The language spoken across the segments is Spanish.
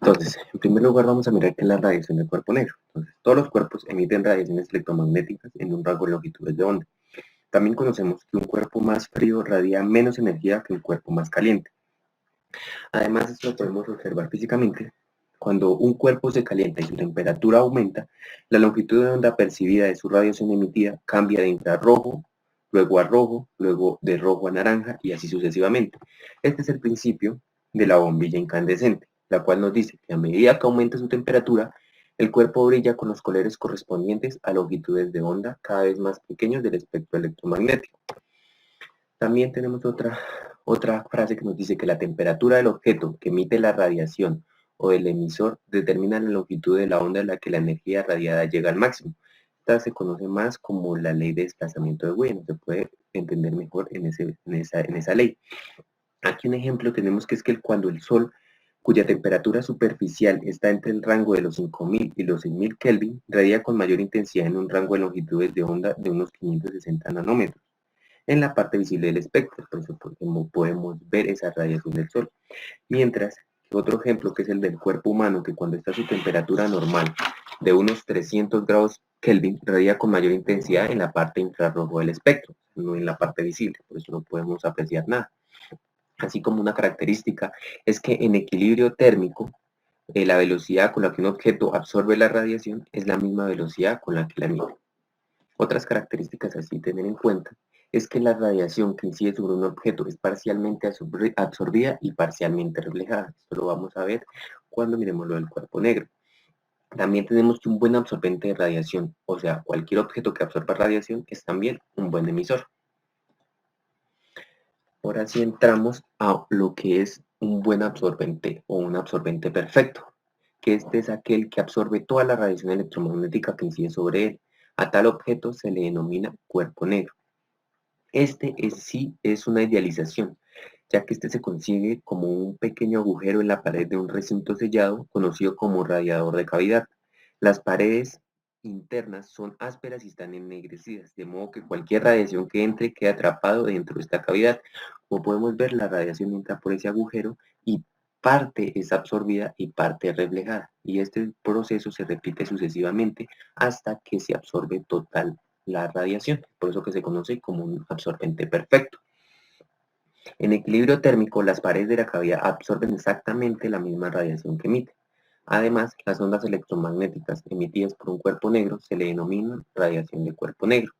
Entonces, en primer lugar vamos a mirar qué es la radiación del cuerpo negro. Entonces, todos los cuerpos emiten radiaciones electromagnéticas en un rango de longitudes de onda. También conocemos que un cuerpo más frío radia menos energía que un cuerpo más caliente. Además, esto lo podemos observar físicamente. Cuando un cuerpo se calienta y su temperatura aumenta, la longitud de onda percibida de su radiación emitida cambia de infrarrojo, luego a rojo, luego de rojo a naranja y así sucesivamente. Este es el principio de la bombilla incandescente, la cual nos dice que a medida que aumenta su temperatura, el cuerpo brilla con los colores correspondientes a longitudes de onda cada vez más pequeños del espectro electromagnético. También tenemos otra frase que nos dice que la temperatura del objeto que emite la radiación o del emisor determina la longitud de la onda en la que la energía radiada llega al máximo. Esta se conoce más como la ley de desplazamiento de Wien, se puede entender mejor en esa ley. Aquí un ejemplo tenemos que es que cuando el Sol, cuya temperatura superficial está entre el rango de los 5000 y los 6000 Kelvin, radia con mayor intensidad en un rango de longitudes de onda de unos 560 nanómetros en la parte visible del espectro, por eso podemos ver esa radiación del Sol. Mientras que otro ejemplo, que es el del cuerpo humano, que cuando está a su temperatura normal de unos 300 grados Kelvin, radia con mayor intensidad en la parte infrarrojo del espectro, no en la parte visible, por eso no podemos apreciar nada. Así como una característica es que en equilibrio térmico, la velocidad con la que un objeto absorbe la radiación es la misma velocidad con la que la emite. Otras características así tener en cuenta es que la radiación que incide sobre un objeto es parcialmente absorbida y parcialmente reflejada. Esto lo vamos a ver cuando miremos lo del cuerpo negro. También tenemos que un buen absorbente de radiación, o sea, cualquier objeto que absorba radiación es también un buen emisor. Ahora sí entramos a lo que es un buen absorbente o un absorbente perfecto, que este es aquel que absorbe toda la radiación electromagnética que incide sobre él. A tal objeto se le denomina cuerpo negro. Sí es una idealización, ya que este se consigue como un pequeño agujero en la pared de un recinto sellado conocido como radiador de cavidad. Las paredes internas son ásperas y están ennegrecidas, de modo que cualquier radiación que entre queda atrapado dentro de esta cavidad. Como podemos ver, la radiación entra por ese agujero y parte es absorbida y parte es reflejada. Y este proceso se repite sucesivamente hasta que se absorbe total la radiación, por eso que se conoce como un absorbente perfecto. En equilibrio térmico, las paredes de la cavidad absorben exactamente la misma radiación que emite. Además, las ondas electromagnéticas emitidas por un cuerpo negro se le denominan radiación de cuerpo negro.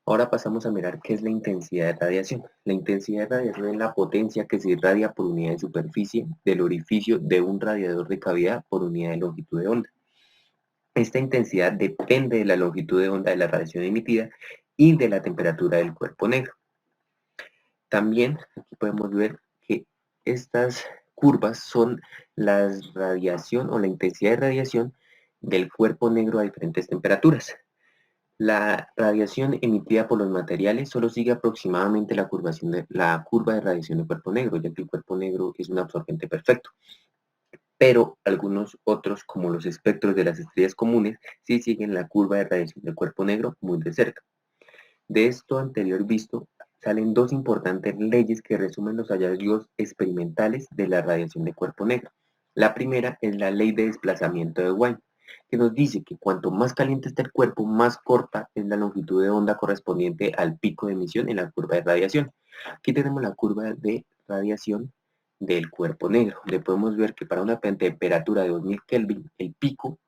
Ahora pasamos a mirar qué es la intensidad de radiación. La intensidad de radiación es la potencia que se irradia por unidad de superficie del orificio de un radiador de cavidad por unidad de longitud de onda. Esta intensidad depende de la longitud de onda de la radiación emitida y de la temperatura del cuerpo negro. También aquí podemos ver que estas curvas son la radiación o la intensidad de radiación del cuerpo negro a diferentes temperaturas. La radiación emitida por los materiales solo sigue aproximadamente la curva de radiación del cuerpo negro, ya que el cuerpo negro es un absorbente perfecto. Pero algunos otros, como los espectros de las estrellas comunes, sí siguen la curva de radiación del cuerpo negro muy de cerca. De esto anterior visto, salen dos importantes leyes que resumen los hallazgos experimentales de la radiación de cuerpo negro. La primera es la ley de desplazamiento de Wien, que nos dice que cuanto más caliente está el cuerpo, más corta es la longitud de onda correspondiente al pico de emisión en la curva de radiación. Aquí tenemos la curva de radiación del cuerpo negro, donde podemos ver que para una temperatura de 2000 Kelvin, el pico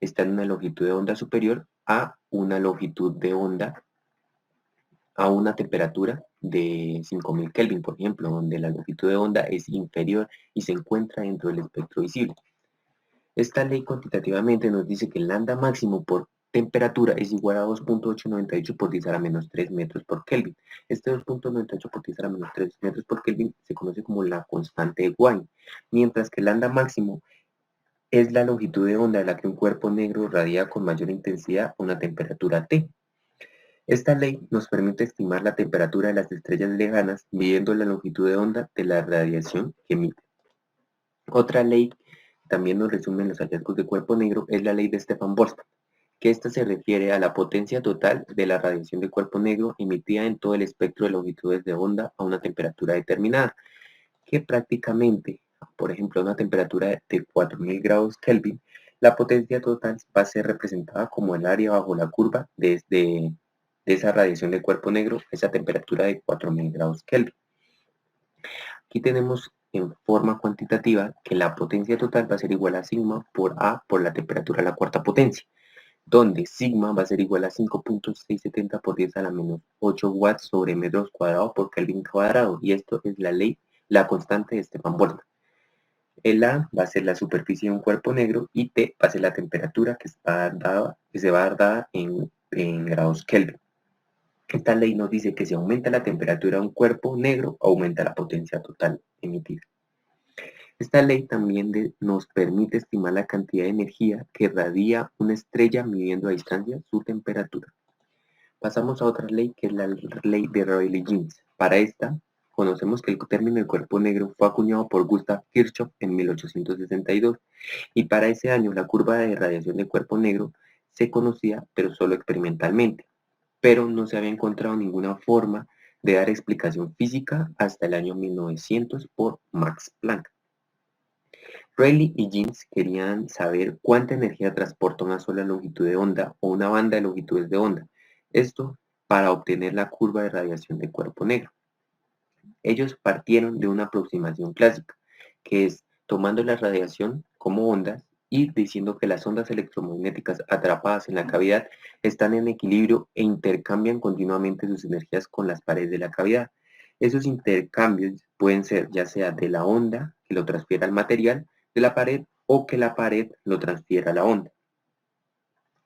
está en una longitud de onda superior a una longitud de onda a una temperatura de 5000 Kelvin, por ejemplo, donde la longitud de onda es inferior y se encuentra dentro del espectro visible. Esta ley cuantitativamente nos dice que el lambda máximo por temperatura es igual a 2.898 por 10 a la menos 3 metros por Kelvin. Este 2.98 por 10 a la menos 3 metros por Kelvin se conoce como la constante de Wien, mientras que el lambda máximo es la longitud de onda a la que un cuerpo negro radia con mayor intensidad a una temperatura T. Esta ley nos permite estimar la temperatura de las estrellas lejanas midiendo la longitud de onda de la radiación que emite. Otra ley que también nos resume los hallazgos de cuerpo negro es la ley de Stefan-Boltzmann, que esta se refiere a la potencia total de la radiación de cuerpo negro emitida en todo el espectro de longitudes de onda a una temperatura determinada, que prácticamente por ejemplo, a una temperatura de 4000 grados Kelvin, la potencia total va a ser representada como el área bajo la curva de esa radiación del cuerpo negro, esa temperatura de 4000 grados Kelvin. Aquí tenemos en forma cuantitativa que la potencia total va a ser igual a sigma por A por la temperatura a la cuarta potencia, donde sigma va a ser igual a 5.670 por 10 a la menos 8 watts sobre metros cuadrados por Kelvin cuadrado, y esto es la ley, la constante de Stefan Boltzmann. El A va a ser la superficie de un cuerpo negro y T va a ser la temperatura que se va a dar dada en grados Kelvin. Esta ley nos dice que si aumenta la temperatura de un cuerpo negro, aumenta la potencia total emitida. Esta ley también nos permite estimar la cantidad de energía que radia una estrella midiendo a distancia su temperatura. Pasamos a otra ley, que es la ley de Rayleigh-Jeans. Para esta, conocemos que el término de cuerpo negro fue acuñado por Gustav Kirchhoff en 1862, y para ese año la curva de radiación del cuerpo negro se conocía, pero solo experimentalmente, pero no se había encontrado ninguna forma de dar explicación física hasta el año 1900 por Max Planck. Rayleigh y Jeans querían saber cuánta energía transporta una sola longitud de onda o una banda de longitudes de onda, esto para obtener la curva de radiación del cuerpo negro. Ellos partieron de una aproximación clásica, que es tomando la radiación como ondas y diciendo que las ondas electromagnéticas atrapadas en la cavidad están en equilibrio e intercambian continuamente sus energías con las paredes de la cavidad. Esos intercambios pueden ser ya sea de la onda que lo transfiera al material de la pared o que la pared lo transfiera a la onda.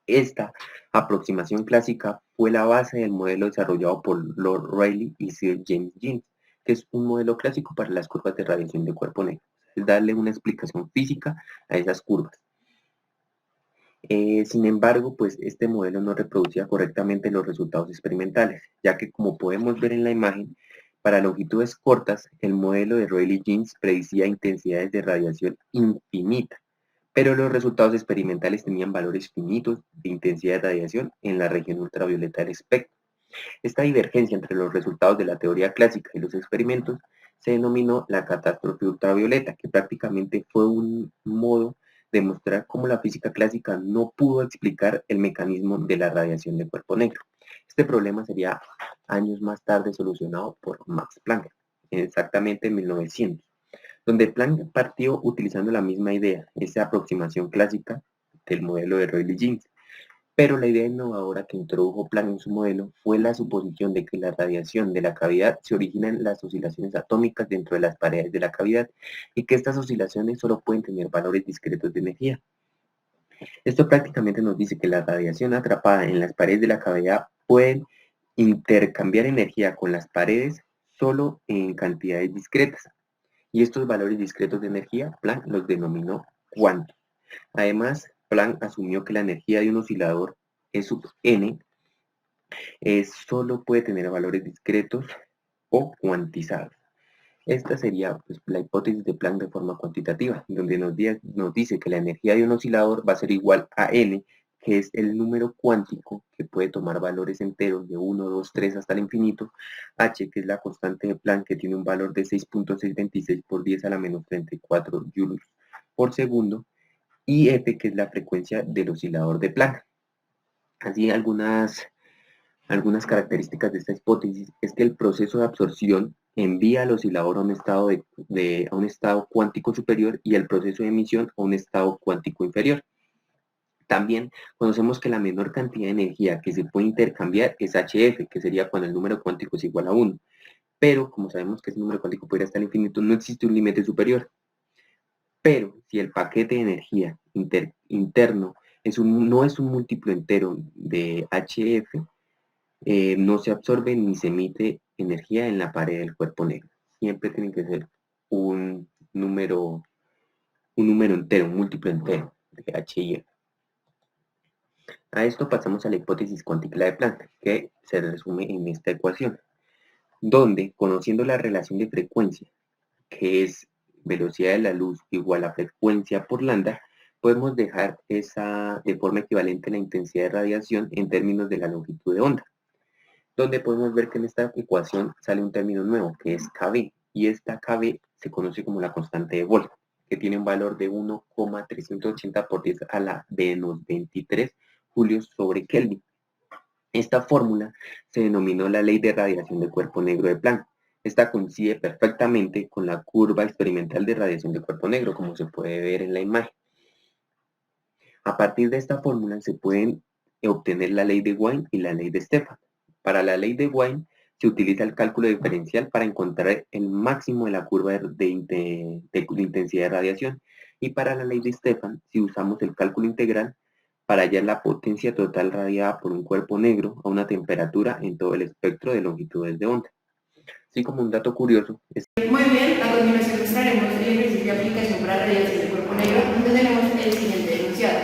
Esta aproximación clásica fue la base del modelo desarrollado por Lord Rayleigh y Sir James Jeans, que es un modelo clásico para las curvas de radiación de cuerpo negro. Es darle una explicación física a esas curvas. Sin embargo, pues este modelo no reproducía correctamente los resultados experimentales, ya que, como podemos ver en la imagen, para longitudes cortas, el modelo de Rayleigh-Jeans predecía intensidades de radiación infinitas, pero los resultados experimentales tenían valores finitos de intensidad de radiación en la región ultravioleta del espectro. Esta divergencia entre los resultados de la teoría clásica y los experimentos se denominó la catástrofe ultravioleta, que prácticamente fue un modo de mostrar cómo la física clásica no pudo explicar el mecanismo de la radiación de cuerpo negro. Este problema sería años más tarde solucionado por Max Planck, exactamente en 1900, donde Planck partió utilizando la misma idea, esa aproximación clásica del modelo de Rayleigh-Jeans. Pero la idea innovadora que introdujo Planck en su modelo fue la suposición de que la radiación de la cavidad se origina en las oscilaciones atómicas dentro de las paredes de la cavidad, y que estas oscilaciones solo pueden tener valores discretos de energía. Esto prácticamente nos dice que la radiación atrapada en las paredes de la cavidad pueden intercambiar energía con las paredes solo en cantidades discretas, y estos valores discretos de energía Planck los denominó cuantos. Además, Planck asumió que la energía de un oscilador E sub n solo puede tener valores discretos o cuantizados. Esta sería, pues, la hipótesis de Planck de forma cuantitativa, donde nos dice que la energía de un oscilador va a ser igual a n, que es el número cuántico que puede tomar valores enteros de 1, 2, 3 hasta el infinito, h, que es la constante de Planck, que tiene un valor de 6.626 por 10 a la menos 34 joules por segundo, y f, que es la frecuencia del oscilador de Planck. Así, algunas características de esta hipótesis es que el proceso de absorción envía al oscilador a un estado, a un estado cuántico superior, y el proceso de emisión a un estado cuántico inferior. También conocemos que la menor cantidad de energía que se puede intercambiar es HF, que sería cuando el número cuántico es igual a 1. Pero como sabemos que ese número cuántico puede ir hasta el infinito, no existe un límite superior. Pero si el paquete de energía interno no es un múltiplo entero de HF, no se absorbe ni se emite energía en la pared del cuerpo negro. Siempre tiene que ser un número entero, un múltiplo entero de H y F. A esto pasamos a la hipótesis cuántica de Planck, que se resume en esta ecuación, donde, conociendo la relación de frecuencia, que es velocidad de la luz igual a frecuencia por lambda, podemos dejar esa de forma equivalente la intensidad de radiación en términos de la longitud de onda, donde podemos ver que en esta ecuación sale un término nuevo, que es kb, y esta kb se conoce como la constante de Boltzmann. que tiene un valor de 1,380 por 10 a la menos 23 julios sobre Kelvin. Esta fórmula se denominó la ley de radiación de cuerpo negro de Planck. Esta coincide perfectamente con la curva experimental de radiación de cuerpo negro, como se puede ver en la imagen. A partir de esta fórmula se pueden obtener la ley de Wien y la ley de Stefan. Para la ley de Wien se utiliza el cálculo diferencial para encontrar el máximo de la curva de intensidad de radiación, y para la ley de Stefan, si usamos el cálculo integral para hallar la potencia total radiada por un cuerpo negro a una temperatura en todo el espectro de longitudes de onda. Así como un dato curioso. Muy bien, a continuación mostraremos el ejercicio de aplicación para radiación de cuerpo negro, donde tenemos el siguiente enunciado.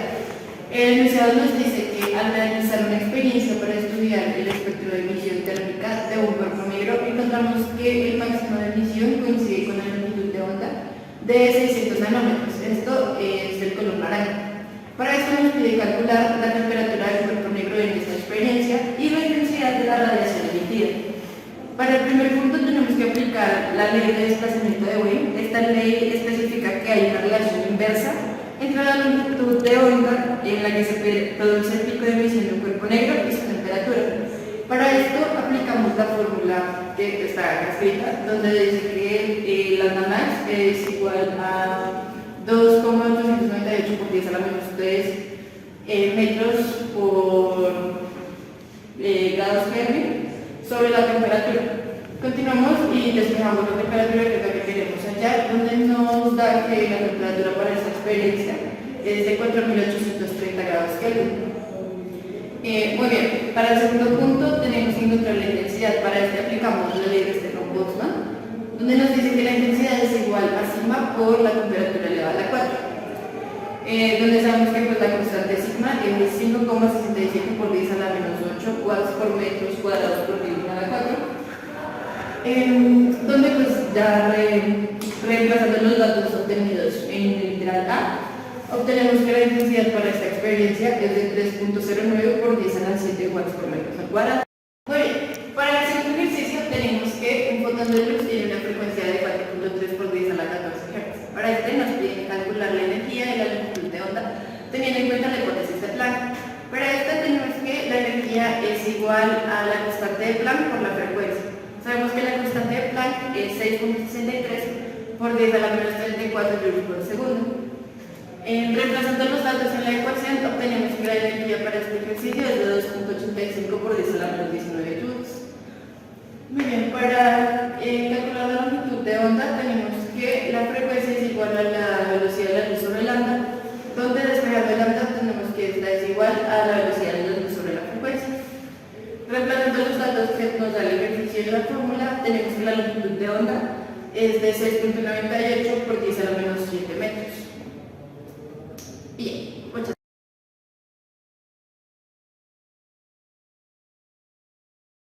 El enunciado nos dice que al realizar una experiencia para estudiar el espectro de emisión térmica de un cuerpo negro, encontramos que el máximo de emisión coincide con la longitud de onda de 600 nanómetros. Esto es el color naranja. Para esto nos pide calcular la temperatura del cuerpo negro en esta experiencia y la intensidad de la radiación emitida. Para el primer punto tenemos que aplicar la ley de desplazamiento de Wien. Esta ley especifica que hay una relación inversa entre la longitud de onda en la que se produce el pico de emisión de un cuerpo negro y su temperatura. Para esto aplicamos la fórmula que está acá escrita, donde dice que lambda max es igual a 2,898 por 10 a la menos 3 metros por grados Kelvin sobre la temperatura. Continuamos y despejamos la temperatura, que es la que queremos hallar, donde nos da que la temperatura para esta experiencia es de 4.830 grados Kelvin. Muy bien, para el segundo punto tenemos que encontrar la intensidad. Para este aplicamos la ley de Stefan-Boltzmann, donde nos dice que la intensidad es igual a sigma por la temperatura elevada a la 4. Donde sabemos que pues, la constante sigma es 5,67 por 10 a la menos 8 watts por metros cuadrados por 10 a la 4. Donde pues ya reemplazando los datos obtenidos en el literal A, obtenemos que la intensidad para esta experiencia es de 3.09 por 10 a la 7 watts por metros al cuadrado. Muy bien, para el segundo ejercicio tenemos que un fotón de luz tiene una frecuencia de 4.3 por 10 a la 14 Hz. Para este nos piden calcular la energía y la longitud de onda teniendo en cuenta la hipótesis de Planck. Para esta tenemos que la energía es igual a la constante de Planck por la frecuencia. Sabemos que la constante de Planck es 6.63 por 10 a la menos 34 joules por segundo. Reemplazando los datos en la ecuación, obtenemos que la energía para este ejercicio es de 2.85 por 10 a la menos 19 joules. Muy bien, para calcular la longitud de onda tenemos que la frecuencia es igual a la velocidad de la luz sobre lambda, donde despejando lambda tenemos que esta es igual a la velocidad de la luz sobre la frecuencia. Reemplazando los datos que nos da el ejercicio de la fórmula, tenemos que la longitud de onda es de 6.98 por 10 a la menos 7 metros. Bien, muchas gracias.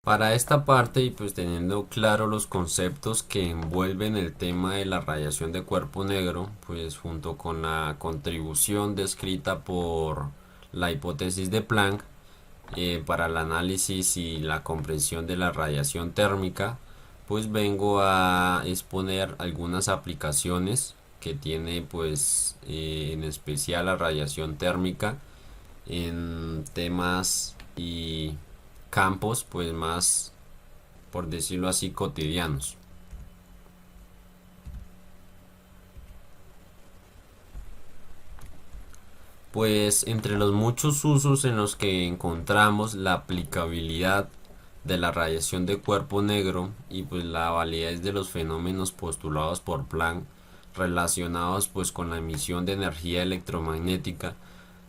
Para esta parte y pues teniendo claro los conceptos que envuelven el tema de la radiación de cuerpo negro, pues junto con la contribución descrita por la hipótesis de Planck para el análisis y la comprensión de la radiación térmica, pues vengo a exponer algunas aplicaciones que tiene pues en especial la radiación térmica en temas y campos pues más, por decirlo así, cotidianos. Pues entre los muchos usos en los que encontramos la aplicabilidad de la radiación de cuerpo negro y pues la validez de los fenómenos postulados por Planck relacionados pues con la emisión de energía electromagnética,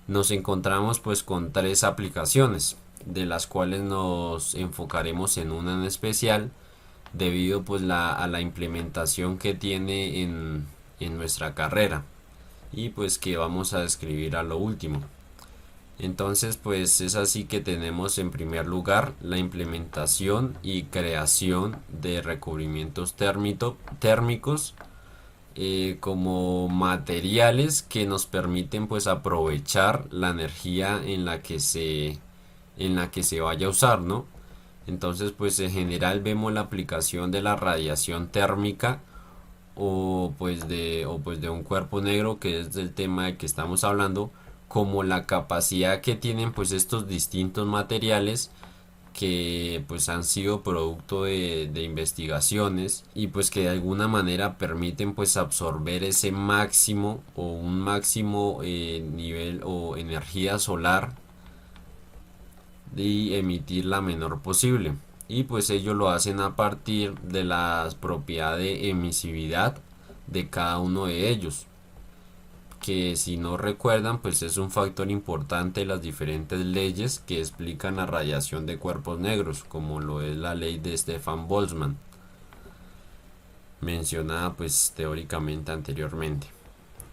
nos encontramos pues con tres aplicaciones, de las cuales nos enfocaremos en una en especial debido pues a la implementación que tiene en nuestra carrera y pues que vamos a describir a lo último. Entonces pues es así que tenemos en primer lugar la implementación y creación de recubrimientos térmicos como materiales que nos permiten pues aprovechar la energía en la que se vaya a usar, ¿no? Entonces pues en general vemos la aplicación de la radiación térmica o pues de un cuerpo negro, que es del tema del que estamos hablando, como la capacidad que tienen pues estos distintos materiales que pues han sido producto de investigaciones y pues que de alguna manera permiten pues absorber ese máximo o un máximo nivel o energía solar y emitir la menor posible. Y pues ellos lo hacen a partir de la propiedad de emisividad de cada uno de ellos, que si no recuerdan pues es un factor importante de las diferentes leyes que explican la radiación de cuerpos negros, como lo es la ley de Stefan Boltzmann, mencionada pues teóricamente anteriormente.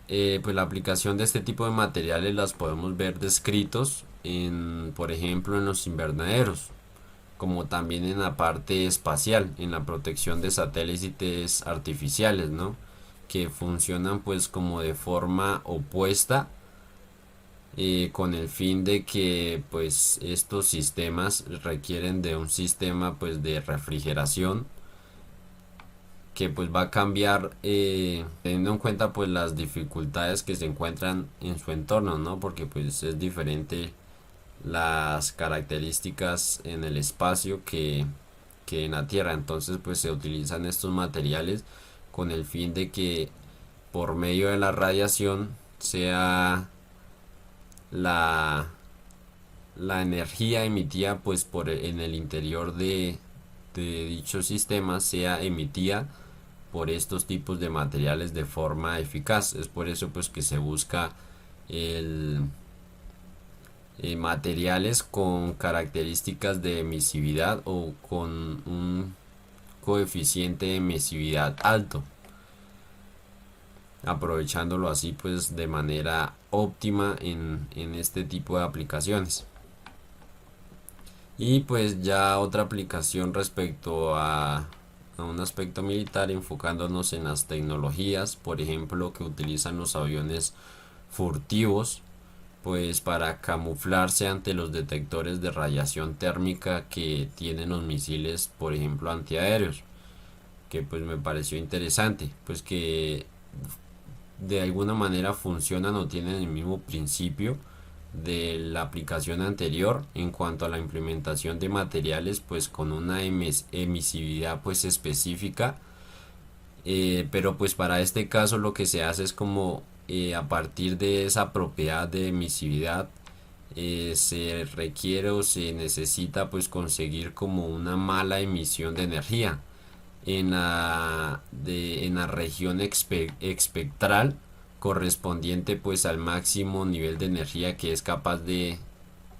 Pues la aplicación de este tipo de materiales las podemos ver descritos en, por ejemplo, en los invernaderos, como también en la parte espacial, en la protección de satélites artificiales, ¿no? Que funcionan pues como de forma opuesta, con el fin de que pues estos sistemas requieren de un sistema pues de refrigeración que pues va a cambiar, teniendo en cuenta pues las dificultades que se encuentran en su entorno, ¿no? Porque pues es diferente las características en el espacio que en la Tierra. Entonces pues se utilizan estos materiales con el fin de que por medio de la radiación sea la, la energía emitida pues en el interior de dicho sistema sea emitida por estos tipos de materiales de forma eficaz. Es por eso pues que se busca el materiales con características de emisividad o con un coeficiente de emisividad alto, aprovechándolo así pues de manera óptima en este tipo de aplicaciones. Y pues ya otra aplicación respecto a un aspecto militar, enfocándonos en las tecnologías, por ejemplo, que utilizan los aviones furtivos pues para camuflarse ante los detectores de radiación térmica que tienen los misiles, por ejemplo, antiaéreos, que pues me pareció interesante, pues que de alguna manera funcionan o tienen el mismo principio de la aplicación anterior en cuanto a la implementación de materiales pues con una emisividad pues específica, pero pues para este caso lo que se hace es como, a partir de esa propiedad de emisividad, se requiere o se necesita pues conseguir como una mala emisión de energía en la región espectral correspondiente pues al máximo nivel de energía que es capaz de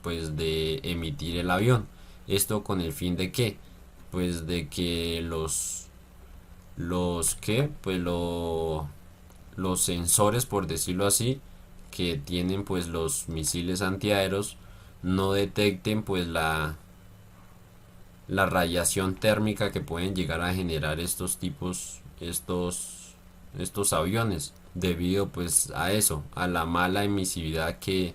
pues de emitir el avión. Esto con el fin de que pues de que los que pues los sensores, por decirlo así, que tienen pues los misiles antiaéreos no detecten pues la radiación térmica que pueden llegar a generar estos aviones, debido pues a eso, a la mala emisividad que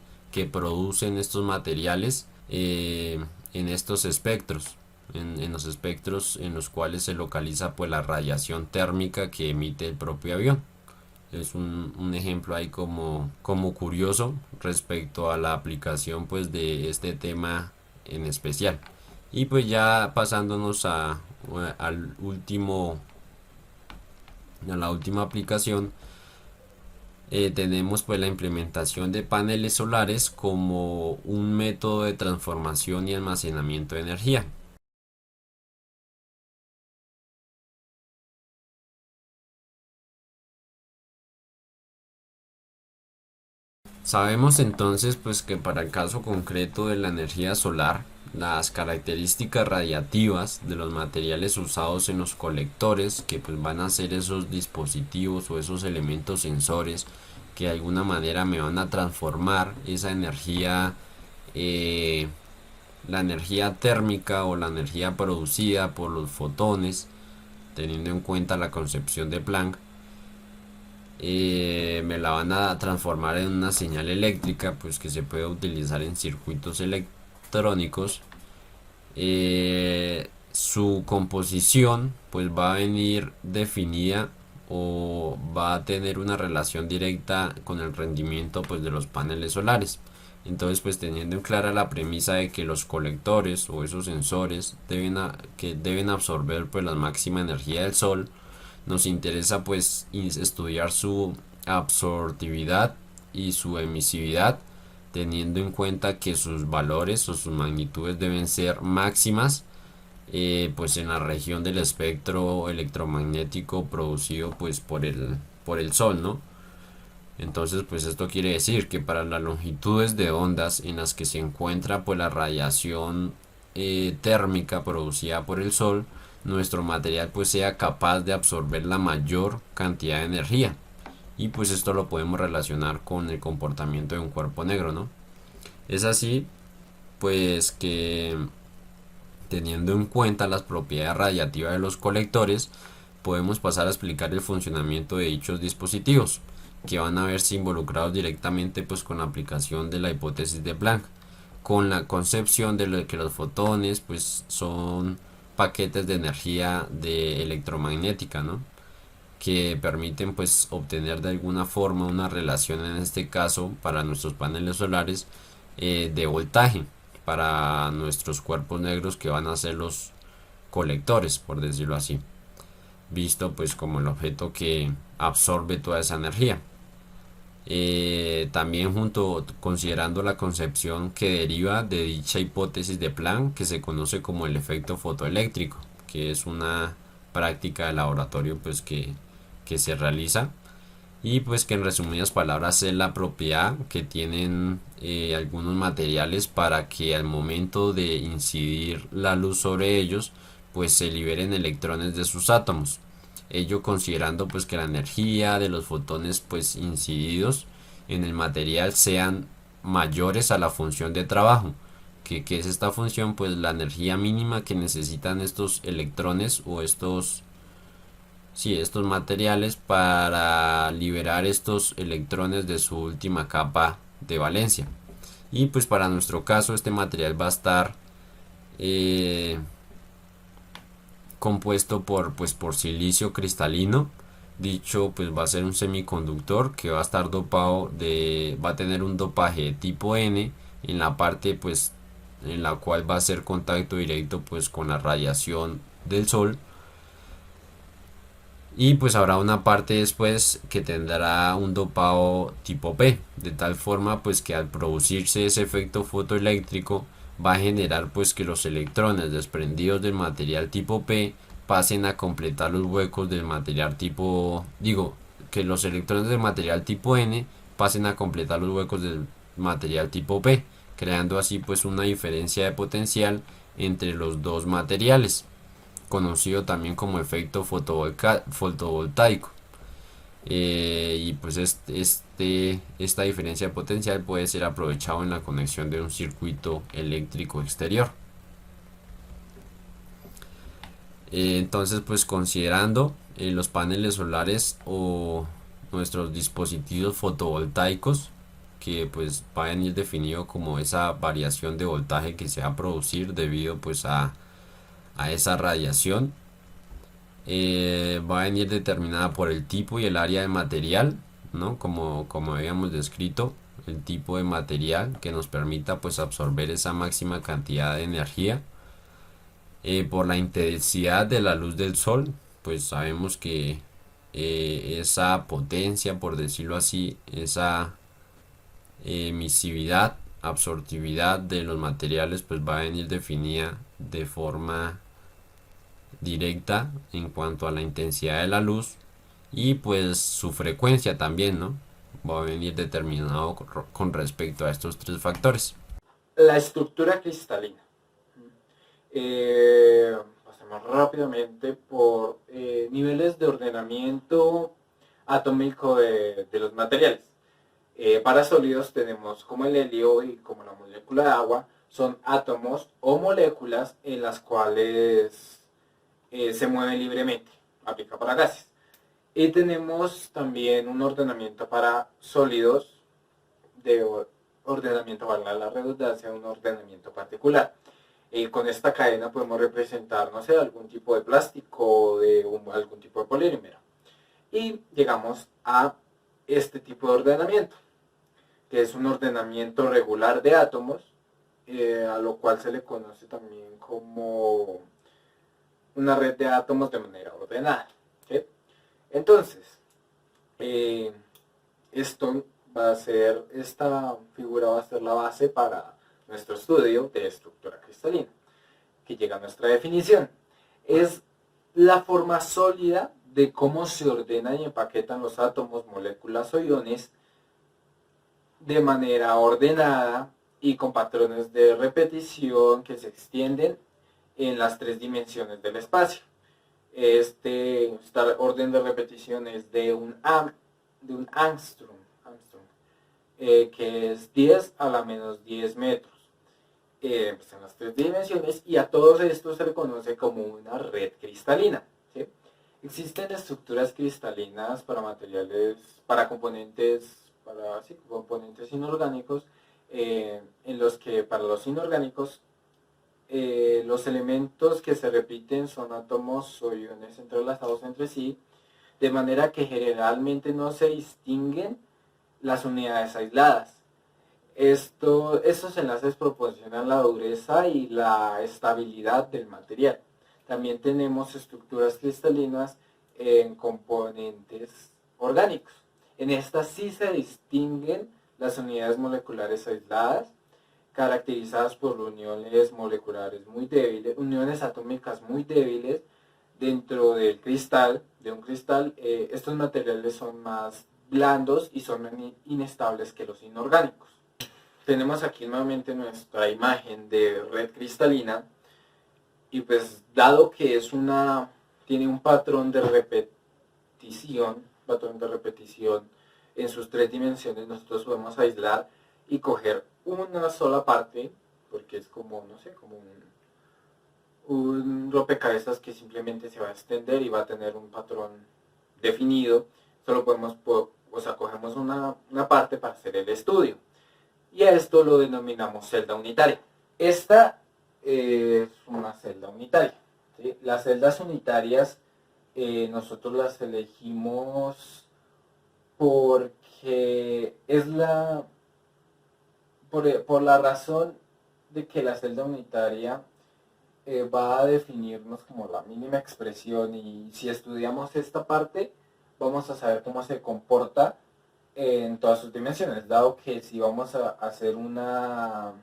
producen estos materiales, en estos espectros, en los espectros en los cuales se localiza pues la radiación térmica que emite el propio avión. Es un ejemplo ahí como curioso respecto a la aplicación pues de este tema en especial. Y pues ya pasándonos al último, a la última aplicación, tenemos pues la implementación de paneles solares como un método de transformación y almacenamiento de energía. Sabemos entonces pues que para el caso concreto de la energía solar, las características radiativas de los materiales usados en los colectores, que pues van a ser esos dispositivos o esos elementos sensores que de alguna manera me van a transformar esa energía, eh, la energía térmica o la energía producida por los fotones, teniendo en cuenta la concepción de Planck, me la van a transformar en una señal eléctrica pues que se puede utilizar en circuitos electrónicos. Su composición pues va a venir definida o va a tener una relación directa con el rendimiento pues de los paneles solares. Entonces, pues teniendo en clara la premisa de que los colectores o esos sensores que deben absorber pues la máxima energía del sol, nos interesa pues estudiar su absortividad y su emisividad, teniendo en cuenta que sus valores o sus magnitudes deben ser máximas, pues en la región del espectro electromagnético producido pues por el sol, ¿no? Entonces, pues esto quiere decir que para las longitudes de ondas en las que se encuentra pues la radiación térmica producida por el sol, nuestro material pues sea capaz de absorber la mayor cantidad de energía. Y pues esto lo podemos relacionar con el comportamiento de un cuerpo negro, ¿no? Es así, pues que teniendo en cuenta las propiedades radiativas de los colectores, podemos pasar a explicar el funcionamiento de dichos dispositivos, que van a verse involucrados directamente pues con la aplicación de la hipótesis de Planck, con la concepción de que los fotones pues son paquetes de energía electromagnética, ¿no? Que permiten pues obtener de alguna forma una relación, en este caso para nuestros paneles solares, de voltaje para nuestros cuerpos negros, que van a ser los colectores, por decirlo así, visto pues como el objeto que absorbe toda esa energía. También considerando la concepción que deriva de dicha hipótesis de Planck, que se conoce como el efecto fotoeléctrico, que es una práctica de laboratorio pues que se realiza, y pues que en resumidas palabras es la propiedad que tienen algunos materiales para que al momento de incidir la luz sobre ellos pues se liberen electrones de sus átomos, ello considerando pues que la energía de los fotones pues incididos en el material sean mayores a la función de trabajo, que es esta función, pues la energía mínima que necesitan estos electrones o estos materiales para liberar estos electrones de su última capa de valencia. Y pues para nuestro caso este material va a estar compuesto por silicio cristalino. Dicho pues va a ser un semiconductor que va a estar va a tener un dopaje de tipo N en la parte pues en la cual va a hacer contacto directo pues con la radiación del sol, y pues habrá una parte después que tendrá un dopado tipo P, de tal forma pues que al producirse ese efecto fotoeléctrico va a generar pues que los electrones desprendidos del material tipo P pasen a completar los huecos del material que los electrones del material tipo N pasen a completar los huecos del material tipo P, creando así pues una diferencia de potencial entre los dos materiales, conocido también como efecto fotovoltaico. Y pues esta diferencia de potencial puede ser aprovechado en la conexión de un circuito eléctrico exterior. Entonces pues considerando los paneles solares o nuestros dispositivos fotovoltaicos, que pues va a venir definido como esa variación de voltaje que se va a producir debido pues a esa radiación, va a venir determinada por el tipo y el área de material, ¿no? Como habíamos descrito, el tipo de material que nos permita pues absorber esa máxima cantidad de energía, por la intensidad de la luz del sol, pues sabemos que esa potencia, por decirlo así, esa emisividad, absortividad de los materiales pues va a venir definida de forma directa en cuanto a la intensidad de la luz, y pues su frecuencia también, ¿no? Va a venir determinado con respecto a estos tres factores. La estructura cristalina. Pasemos rápidamente por niveles de ordenamiento atómico de los materiales. Para sólidos tenemos como el helio y como la molécula de agua, son átomos o moléculas en las cuales se mueven libremente, aplica para gases. Y tenemos también un ordenamiento para sólidos, de ordenamiento, valga la redundancia, un ordenamiento particular. Con esta cadena podemos representar, no sé, algún tipo de plástico o algún tipo de polímero. Y llegamos a este tipo de ordenamiento, que es un ordenamiento regular de átomos, a lo cual se le conoce también como una red de átomos de manera ordenada. ¿Sí? Entonces, esta figura va a ser la base para nuestro estudio de estructura cristalina, que llega a nuestra definición. Es la forma sólida de cómo se ordenan y empaquetan los átomos, moléculas o iones de manera ordenada y con patrones de repetición que se extienden en las 3 dimensiones del espacio. Esta orden de repetición es de un angstrom, que es 10 a la menos 10 metros. En las 3 dimensiones, y a todos estos se le conoce como una red cristalina. ¿Sí? Existen estructuras cristalinas para materiales, para componentes inorgánicos, en los que para los inorgánicos los elementos que se repiten son átomos o iones entrelazados entre sí, de manera que generalmente no se distinguen las unidades aisladas. Estos enlaces proporcionan la dureza y la estabilidad del material. También tenemos estructuras cristalinas en componentes orgánicos. En estas sí se distinguen las unidades moleculares aisladas, caracterizadas por uniones moleculares muy débiles, uniones atómicas muy débiles dentro del cristal. De un cristal, estos materiales son más blandos y son inestables que los inorgánicos. Tenemos aquí nuevamente nuestra imagen de red cristalina, y pues dado que tiene un patrón de repetición en sus 3 dimensiones, nosotros podemos aislar y coger una sola parte, porque es como, no sé, como un rompecabezas que simplemente se va a extender y va a tener un patrón definido. Solo cogemos una parte para hacer el estudio. Y a esto lo denominamos celda unitaria. Esta es una celda unitaria. ¿Sí? Las celdas unitarias nosotros las elegimos porque es por la razón de que la celda unitaria va a definirnos como la mínima expresión, y si estudiamos esta parte vamos a saber cómo se comporta en todas sus dimensiones, dado que si vamos a hacer una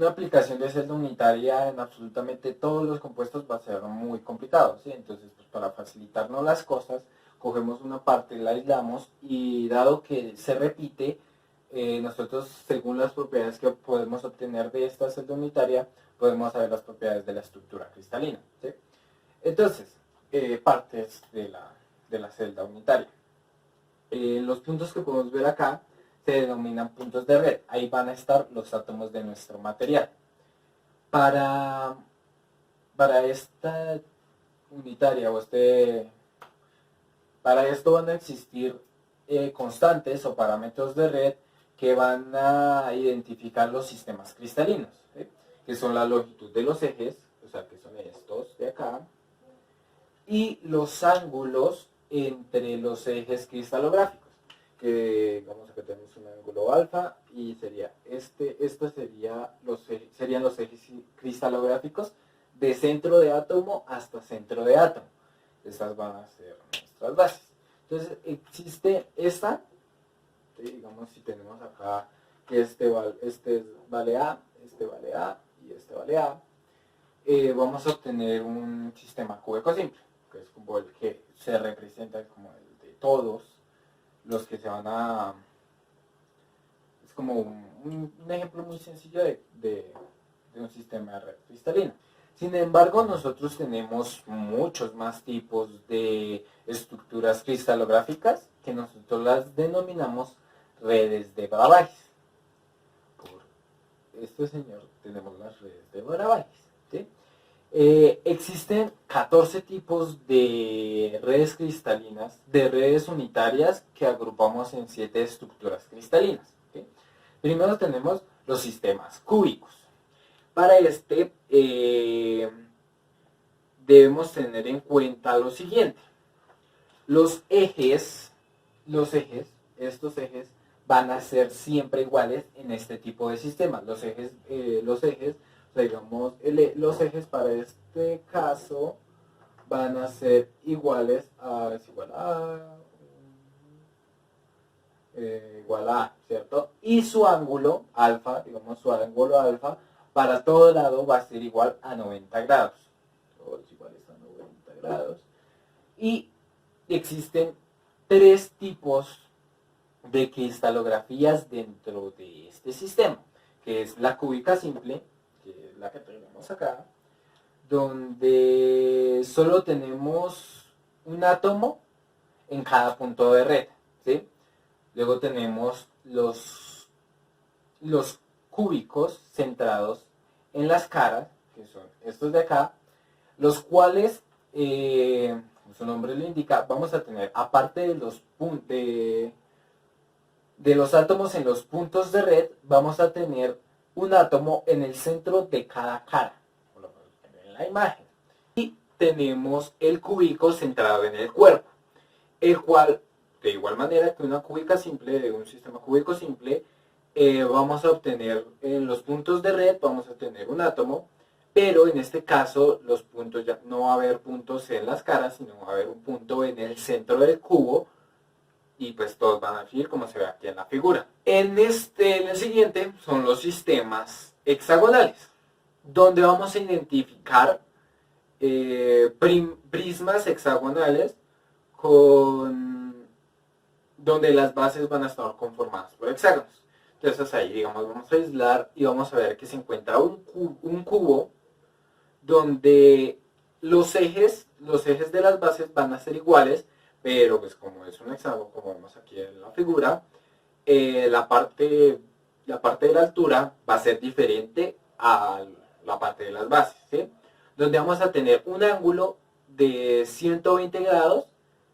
aplicación de celda unitaria en absolutamente todos los compuestos va a ser muy complicado, ¿sí? Entonces, pues, para facilitarnos las cosas, cogemos una parte, la aislamos, y dado que se repite, nosotros, según las propiedades que podemos obtener de esta celda unitaria, podemos saber las propiedades de la estructura cristalina, ¿sí? Entonces, partes de la celda unitaria. Los puntos que podemos ver acá se denominan puntos de red. Ahí van a estar los átomos de nuestro material. Para esta unitaria para esto van a existir constantes o parámetros de red que van a identificar los sistemas cristalinos, ¿sí? Que son la longitud de los ejes, o sea, que son estos de acá, y los ángulos entre los ejes cristalográficos, que digamos que tenemos un ángulo alfa, y estos serían los ejes cristalográficos de centro de átomo hasta centro de átomo. Estas van a ser nuestras bases. Entonces existe esta, digamos, si tenemos acá que este vale A, este vale A y este vale A, vamos a obtener un sistema cúbico simple, que es como el que se representa como el de todos los que se van a... Es como un ejemplo muy sencillo de un sistema de red cristalina. Sin embargo, nosotros tenemos muchos más tipos de estructuras cristalográficas que nosotros las denominamos redes de Bravais. Por este señor tenemos las redes de Bravais, ¿sí? Existen 14 tipos de redes cristalinas, de redes unitarias, que agrupamos en 7 estructuras cristalinas, ¿sí? Primero tenemos los sistemas cúbicos. Para debemos tener en cuenta lo siguiente. Estos ejes van a ser siempre iguales en este tipo de sistemas. Los ejes, o sea, digamos, los ejes para este caso van a ser iguales a, es igual a, ¿cierto? Y su ángulo alfa, digamos su ángulo alfa, para todo lado va a ser igual a 90 grados. Todos iguales a 90 grados. Y existen tres tipos de cristalografías dentro de este sistema, que es la cúbica simple, que es la que tenemos acá, donde solo tenemos un átomo en cada punto de red, ¿sí? Luego tenemos los cúbicos centrados en las caras, que son estos de acá, los cuales, como su nombre lo indica, vamos a tener, aparte de los átomos en los puntos de red, vamos a tener un átomo en el centro de cada cara, como lo podemos ver en la imagen. Y tenemos el cúbico centrado en el cuerpo, el cual, de igual manera que una cúbica simple, de un sistema cúbico simple, vamos a obtener en los puntos de red, vamos a tener un átomo, pero en este caso los puntos ya no va a haber puntos en las caras, sino va a haber un punto en el centro del cubo, y pues todos van a fluir como se ve aquí en la figura. En el siguiente son los sistemas hexagonales, donde vamos a identificar prismas hexagonales donde las bases van a estar conformadas por hexágonos. Entonces ahí, digamos, vamos a aislar y vamos a ver que se encuentra un cubo donde los ejes de las bases van a ser iguales, pero pues como es un hexágono, como vemos aquí en la figura, la parte de la altura va a ser diferente a la parte de las bases, ¿sí? Donde vamos a tener un ángulo de 120 grados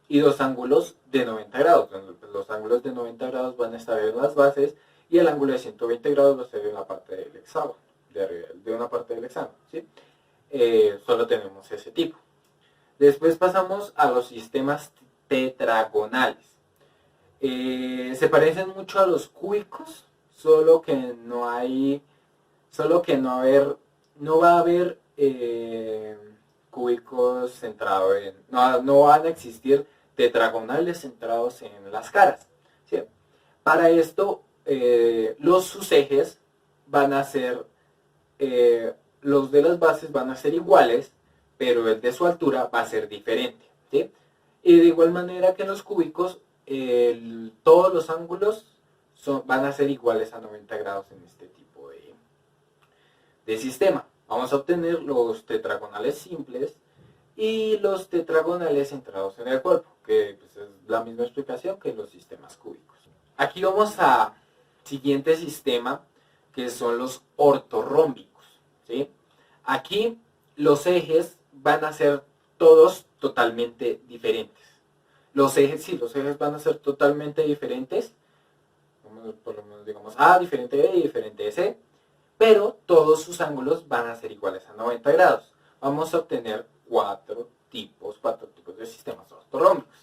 y dos ángulos de 90 grados. Los ángulos de 90 grados van a estar en las bases y el ángulo de 120 grados va a ser en la parte del hexágono, de una parte del hexágono, ¿sí? Solo tenemos ese tipo. Después pasamos a los sistemas tetragonales. Se parecen mucho a los cúbicos, solo que no va a haber cúbicos centrados en, no van a existir tetragonales centrados en las caras, ¿sí? Para esto, sus ejes van a ser, los de las bases van a ser iguales, pero el de su altura va a ser diferente, ¿sí? Y de igual manera que en los cúbicos, todos los ángulos van a ser iguales a 90 grados en este tipo de sistema. Vamos a obtener los tetragonales simples y los tetragonales centrados en el cuerpo, que pues, es la misma explicación que los sistemas cúbicos. Aquí vamos al siguiente sistema, que son los ortorrómbicos, ¿sí? Aquí los ejes van a ser todos totalmente diferentes. Los ejes van a ser totalmente diferentes. Por lo menos digamos A diferente B y diferente de C. Pero todos sus ángulos van a ser iguales a 90 grados. Vamos a obtener cuatro tipos de sistemas ortorrómbicos.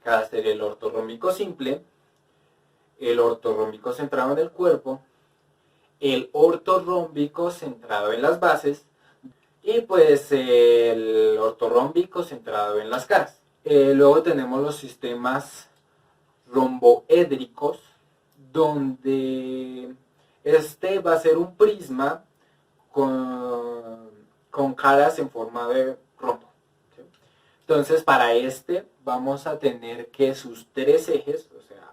Que va a ser el ortorrómbico simple, el ortorrómbico centrado en el cuerpo, el ortorrómbico centrado en las bases, y pues el ortorrómbico centrado en las caras. Luego tenemos los sistemas romboédricos, donde este va a ser un prisma con caras en forma de rombo, ¿sí? Entonces para este vamos a tener que sus tres ejes, o sea,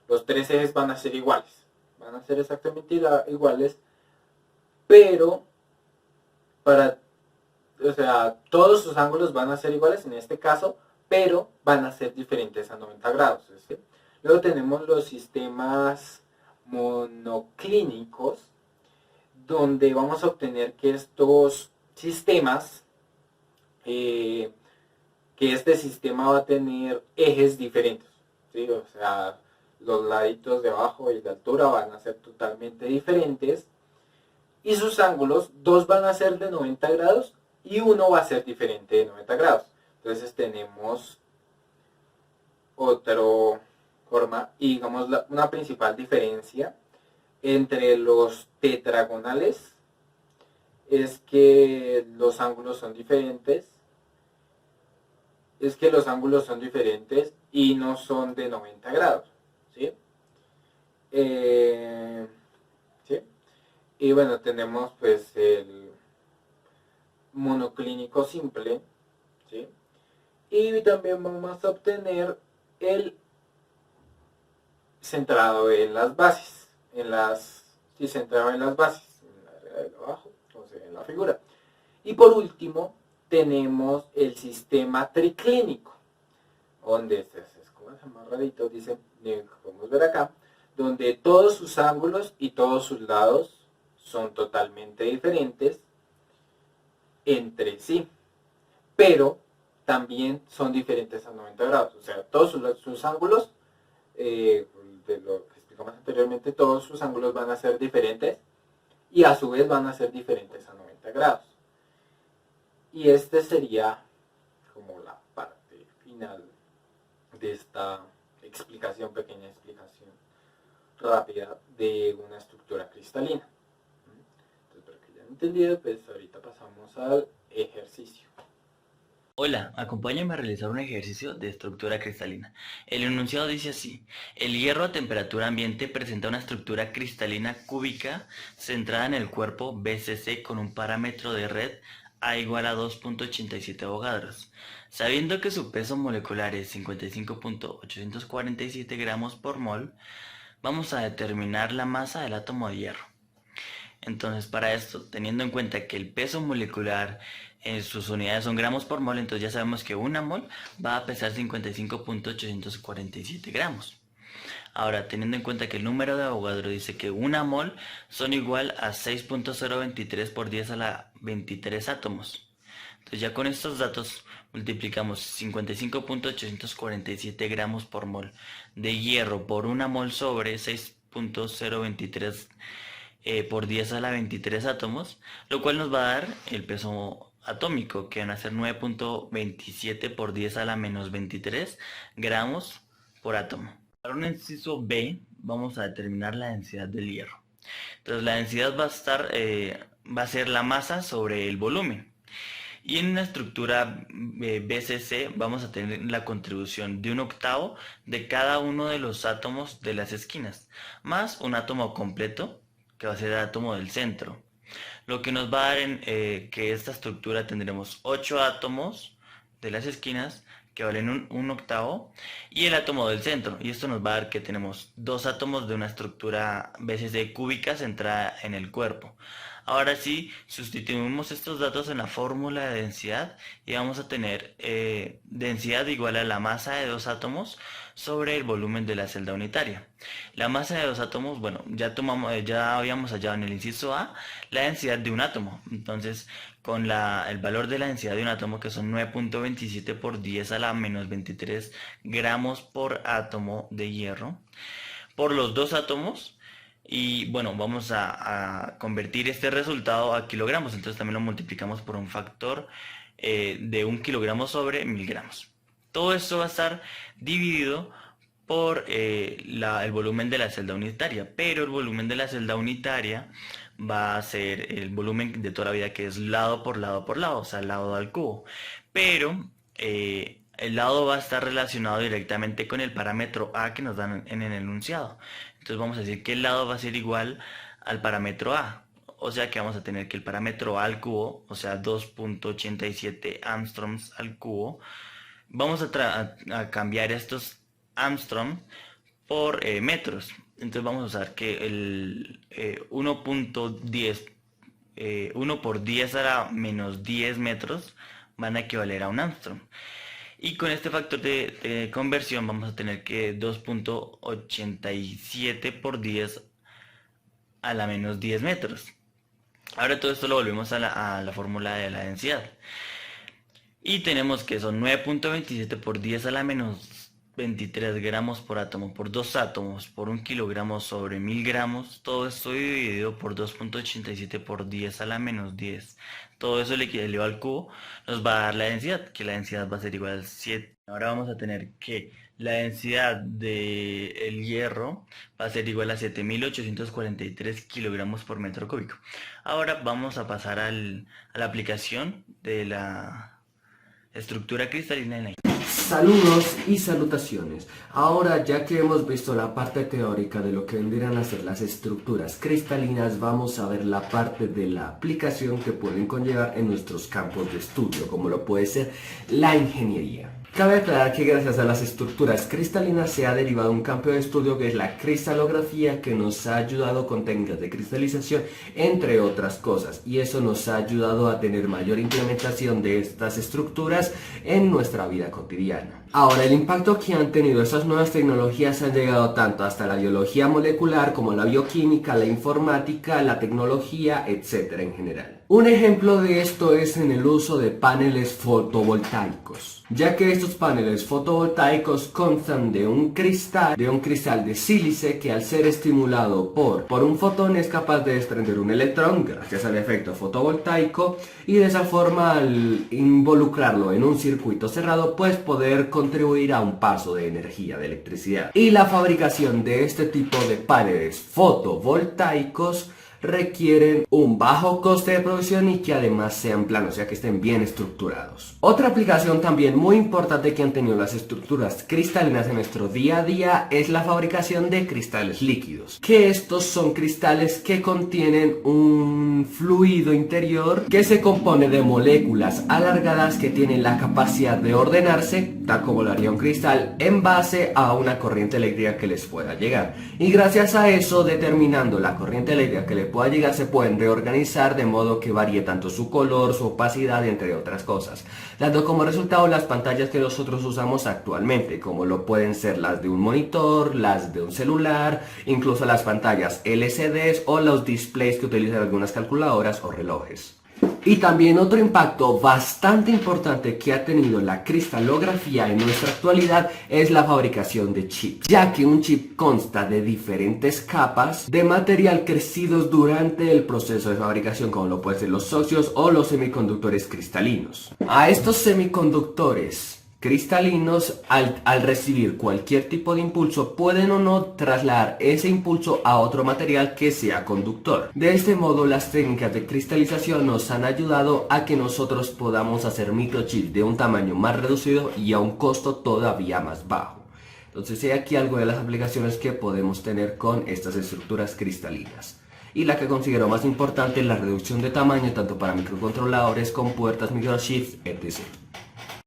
los tres ejes van a ser iguales, van a ser exactamente iguales, pero todos sus ángulos van a ser iguales en este caso, pero van a ser diferentes a 90 grados, ¿sí? Luego tenemos los sistemas monoclínicos, donde vamos a obtener que estos sistemas, que este sistema va a tener ejes diferentes, ¿sí? O sea, los laditos de abajo y de altura van a ser totalmente diferentes, y sus ángulos, dos van a ser de 90 grados y uno va a ser diferente de 90 grados. Entonces tenemos otra forma, y digamos una principal diferencia entre los tetragonales es que los ángulos son diferentes, y no son de 90 grados, ¿sí? ¿Sí? Y bueno, tenemos pues el monoclínico simple, ¿sí? Y también vamos a obtener el centrado en las bases, centrado en las bases, en la regla de abajo, entonces en la figura. Y por último, tenemos el sistema triclínico, donde es como más rarito, dice, podemos ver acá, donde todos sus ángulos y todos sus lados son totalmente diferentes entre sí, pero también son diferentes a 90 grados, o sea, todos sus ángulos, de lo que explicamos anteriormente, todos sus ángulos van a ser diferentes y a su vez van a ser diferentes a 90 grados. Y este sería como la parte final de esta pequeña explicación rápida de una estructura cristalina. Entonces, para que ya han entendido, pues ahorita pasamos al ejercicio. Hola, acompáñame a realizar un ejercicio de estructura cristalina. El enunciado dice así: el hierro a temperatura ambiente presenta una estructura cristalina cúbica centrada en el cuerpo BCC con un parámetro de red A igual a 2.87 avogadros. Sabiendo que su peso molecular es 55.847 gramos por mol, vamos a determinar la masa del átomo de hierro. Entonces, para esto, teniendo en cuenta que el peso molecular en sus unidades son gramos por mol, entonces ya sabemos que una mol va a pesar 55.847 gramos. Ahora, teniendo en cuenta que el número de Avogadro dice que una mol son igual a 6.023 por 10 a la 23 átomos. Entonces ya con estos datos multiplicamos 55.847 gramos por mol de hierro por una mol sobre 6.023 por 10 a la 23 átomos, lo cual nos va a dar el peso atómico, que van a ser 9.27 por 10 a la menos 23 gramos por átomo. Para un inciso B vamos a determinar la densidad del hierro. Entonces la densidad va a ser la masa sobre el volumen. Y en una estructura BCC vamos a tener la contribución de 1/8 de cada uno de los átomos de las esquinas, más un átomo completo, que va a ser el átomo del centro. Lo que nos va a dar que esta estructura tendremos 8 átomos de las esquinas que valen un 1/8 y el átomo del centro. Y esto nos va a dar que tenemos 2 átomos de una estructura BCC cúbica centrada en el cuerpo. Ahora sí, sustituimos estos datos en la fórmula de densidad y vamos a tener densidad igual a la masa de 2 átomos sobre el volumen de la celda unitaria. La masa de 2 átomos, bueno, ya habíamos hallado en el inciso A la densidad de un átomo. Entonces, con el valor de la densidad de un átomo, que son 9.27 por 10 a la menos 23 gramos por átomo de hierro, por los 2 átomos. Y bueno, vamos a convertir este resultado a kilogramos, entonces también lo multiplicamos por un factor de 1 kilogramo sobre 1000 gramos. Todo esto va a estar dividido por el volumen de la celda unitaria, pero el volumen de la celda unitaria va a ser el volumen de toda la vida, que es lado por lado por lado, o sea, lado al cubo. Pero el lado va a estar relacionado directamente con el parámetro A que nos dan en el enunciado. Entonces vamos a decir que el lado va a ser igual al parámetro A. O sea que vamos a tener que el parámetro A al cubo, o sea 2.87 Angstroms al cubo, vamos a cambiar estos Armstrong por metros. Entonces vamos a usar que el 1.10 1 por 10 a la menos 10 metros van a equivaler a un Armstrong. Y con este factor de conversión vamos a tener que 2.87 por 10 a la menos 10 metros. Ahora todo esto lo volvemos a la fórmula de la densidad. Y tenemos que son 9.27 por 10 a la menos 23 gramos por átomo por 2 átomos por 1 kilogramo sobre 1000 gramos, todo esto dividido por 2.87 por 10 a la menos 10. Todo eso elevado al cubo nos va a dar la densidad, que la densidad va a ser igual a 7. Ahora vamos a tener que la densidad del hierro va a ser igual a 7843 kilogramos por metro cúbico. Ahora vamos a pasar a la aplicación de la estructura cristalina en la... Saludos y salutaciones. Ahora, ya que hemos visto la parte teórica de lo que vendrían a ser las estructuras cristalinas, vamos a ver la parte de la aplicación que pueden conllevar en nuestros campos de estudio, como lo puede ser la ingeniería. Cabe aclarar que gracias a las estructuras cristalinas se ha derivado un campo de estudio que es la cristalografía, que nos ha ayudado con técnicas de cristalización, entre otras cosas, y eso nos ha ayudado a tener mayor implementación de estas estructuras en nuestra vida cotidiana. Ahora, el impacto que han tenido estas nuevas tecnologías han llegado tanto hasta la biología molecular como la bioquímica, la informática, la tecnología, etcétera en general. Un ejemplo de esto es en el uso de paneles fotovoltaicos, ya que estos paneles fotovoltaicos constan de un cristal de sílice que, al ser estimulado por un fotón, es capaz de desprender un electrón gracias al efecto fotovoltaico, y de esa forma, al involucrarlo en un circuito cerrado, pues poder contribuir a un paso de energía, de electricidad. Y la fabricación de este tipo de paneles fotovoltaicos requieren un bajo coste de producción y que además sean planos, ya que estén bien estructurados. Otra aplicación también muy importante que han tenido las estructuras cristalinas en nuestro día a día es la fabricación de cristales líquidos, que estos son cristales que contienen un fluido interior que se compone de moléculas alargadas que tienen la capacidad de ordenarse, tal como lo haría un cristal, en base a una corriente eléctrica que les pueda llegar, y gracias a eso, determinando la corriente eléctrica que le pueda llegar, se pueden reorganizar de modo que varíe tanto su color, su opacidad, entre otras cosas, dando como resultado las pantallas que nosotros usamos actualmente, como lo pueden ser las de un monitor, las de un celular, incluso las pantallas LCDs o los displays que utilizan algunas calculadoras o relojes. Y también otro impacto bastante importante que ha tenido la cristalografía en nuestra actualidad es la fabricación de chips, ya que un chip consta de diferentes capas de material crecidos durante el proceso de fabricación, como lo pueden ser los óxidos o los semiconductores cristalinos. A estos semiconductores cristalinos, al recibir cualquier tipo de impulso, pueden o no trasladar ese impulso a otro material que sea conductor. De este modo, las técnicas de cristalización nos han ayudado a que nosotros podamos hacer microchips de un tamaño más reducido y a un costo todavía más bajo. Entonces, hay aquí algo de las aplicaciones que podemos tener con estas estructuras cristalinas. Y la que considero más importante es la reducción de tamaño, tanto para microcontroladores, con puertas, microchips, etc.